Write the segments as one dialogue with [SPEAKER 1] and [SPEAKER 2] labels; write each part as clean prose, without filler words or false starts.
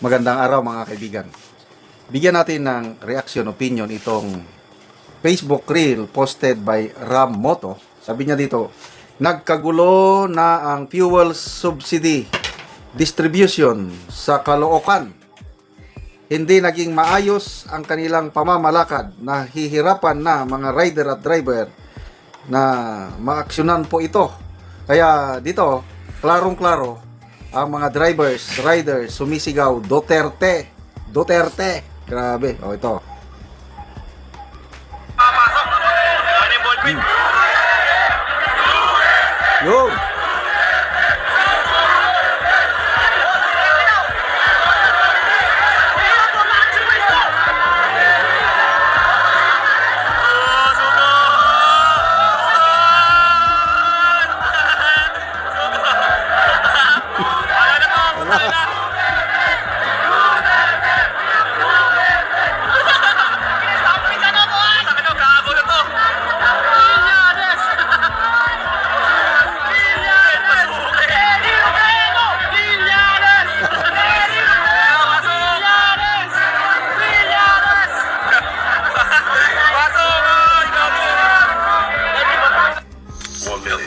[SPEAKER 1] Magandang araw mga kaibigan. Bigyan natin ng reaction, opinion itong Facebook reel posted by Ram Moto. Sabi niya dito, nagkagulo na ang fuel subsidy distribution sa Caloocan. Hindi naging maayos ang kanilang pamamalakad. Nahihirapan na mga rider at driver na maaksyonan po ito. Kaya dito, klarong-klaro, ang mga drivers, riders, sumisigaw, Duterte! Duterte! Grabe. O, ito. Yun!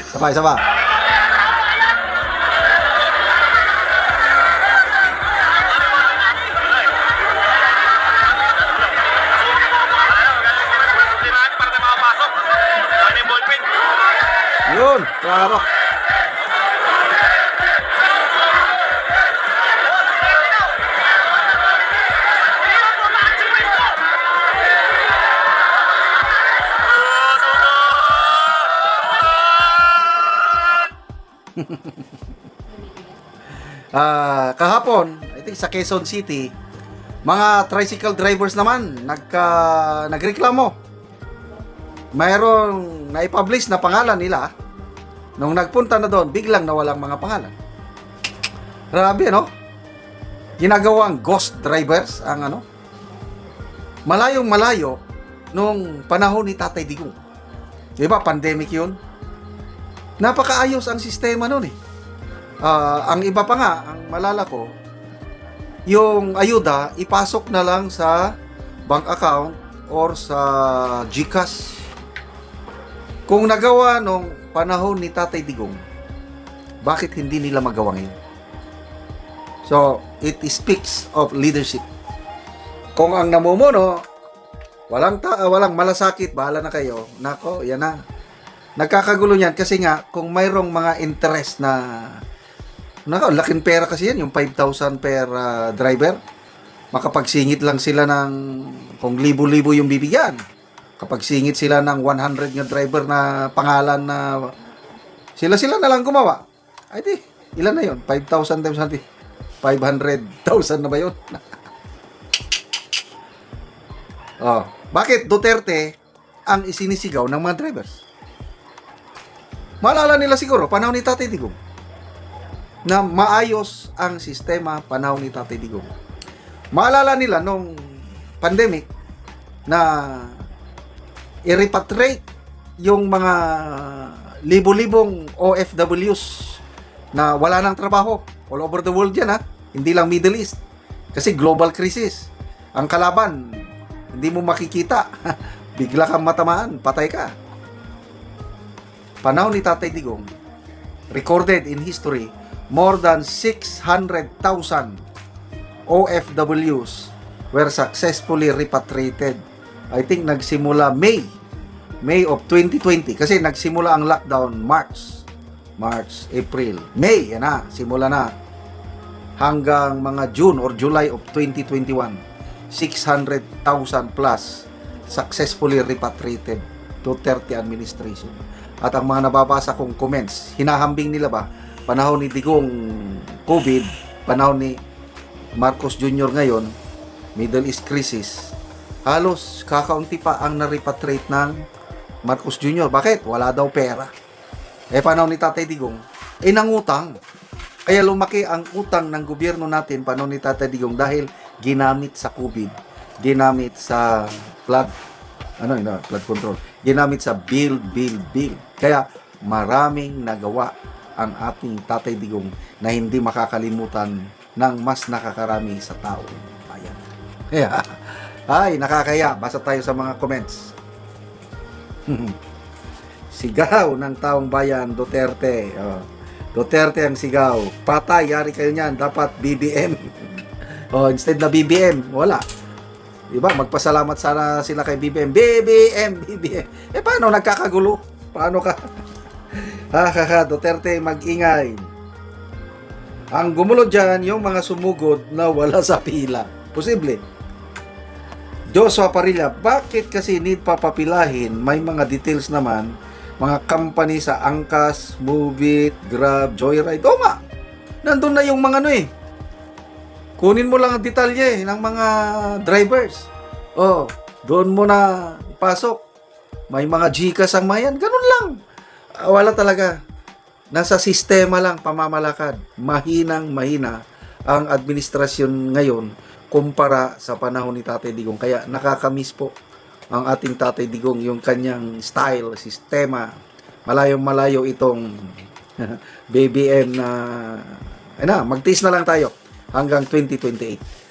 [SPEAKER 1] Sabay, sabay. Yun, klaro. Kahapon, I think sa Quezon City, mga tricycle drivers naman nagreklamo. Mayroong naipublish na pangalan nila. Nung nagpunta na doon, biglang nawalang mga pangalan. Grabe, no? Ginagawang ghost drivers ang ano. Malayong malayo nung panahon ni Tatay Digong. Di ba, pandemic yun? Napakaayos ang sistema noon eh. Ang iba pa nga, ang malala ko, yung ayuda, ipasok na lang sa bank account or sa GCash. Kung nagawa nung panahon ni Tatay Digong, bakit hindi nila magawa ngayon? So, it speaks of leadership. Kung ang namumuno, walang malasakit, bahala na kayo. Nako, yan na. Nagkakagulo niyan kasi nga, kung mayroong mga interest na laking pera kasi yan, yung 5,000 per driver. Makapagsingit lang sila ng, kung libo-libo yung bibigyan. Kapag singit sila ng 100 nga driver na pangalan na sila na lang gumawa. Ay di, ilan na yun? 5,000 times 500,000 na ba yun? Bakit Duterte ang isinisigaw ng mga drivers? Maalala nila siguro, panahon ni Tatay Digong, na maayos ang sistema panahon ni Tatay Digong. Maalala nila nung pandemic na i-repatriate yung mga libo-libong OFWs na wala ng trabaho all over the world yan, ha? Hindi lang Middle East. Kasi global crisis. Ang kalaban, hindi mo makikita. Bigla kang matamaan, patay ka. Panahon ni Tatay Digong, recorded in history, more than 600,000 OFWs were successfully repatriated. I think nagsimula May of 2020. Kasi nagsimula ang lockdown March, April, May, yan na, simula na. Hanggang mga June or July of 2021, 600,000 plus successfully repatriated to 30 administration. At ang mga nababasa kong comments, hinahambing nila ba, panahon ni Digong COVID, panahon ni Marcos Jr. ngayon, Middle East crisis, halos kakaunti pa ang na-repatriate ng Marcos Jr. Bakit? Wala daw pera. Panahon ni Tatay Digong, nangutang. Kaya lumaki ang utang ng gobyerno natin panahon ni Tatay Digong dahil ginamit sa COVID, ginamit sa flood control, ginamit sa bill. Kaya maraming nagawa ang ating Tatay Digong na hindi makakalimutan ng mas nakakarami sa taong bayan. Kaya, ay, nakakaya. Basa tayo sa mga comments. Sigaw ng taong bayan, Duterte. Oh. Duterte ang sigaw. Patay, yari kayo niyan. Dapat BBM. Oh, instead na BBM, wala. Diba? Magpasalamat sana sila kay BBM. BBM. Paano nagkakagulo? Paano ka? Duterte, mag-ingay. Ang gumulo dyan, yung mga sumugod na wala sa pila. Posible. Joshua Parilla, bakit kasi need papapilahin? May mga details naman, mga company sa Angkas, Move It, Grab, Joyride. O nga, nandun na yung mga kunin mo lang ang detalye ng mga drivers. Oh, doon mo na pasok. May mga Gcash ang mayan. Ganun lang. Wala talaga. Nasa sistema lang, pamamalakad. Mahinang-mahina ang administrasyon ngayon kumpara sa panahon ni Tatay Digong. Kaya nakakamiss po ang ating Tatay Digong, yung kanyang style, sistema. Malayong-malayo itong BBM na magtiis na lang tayo hanggang 2028.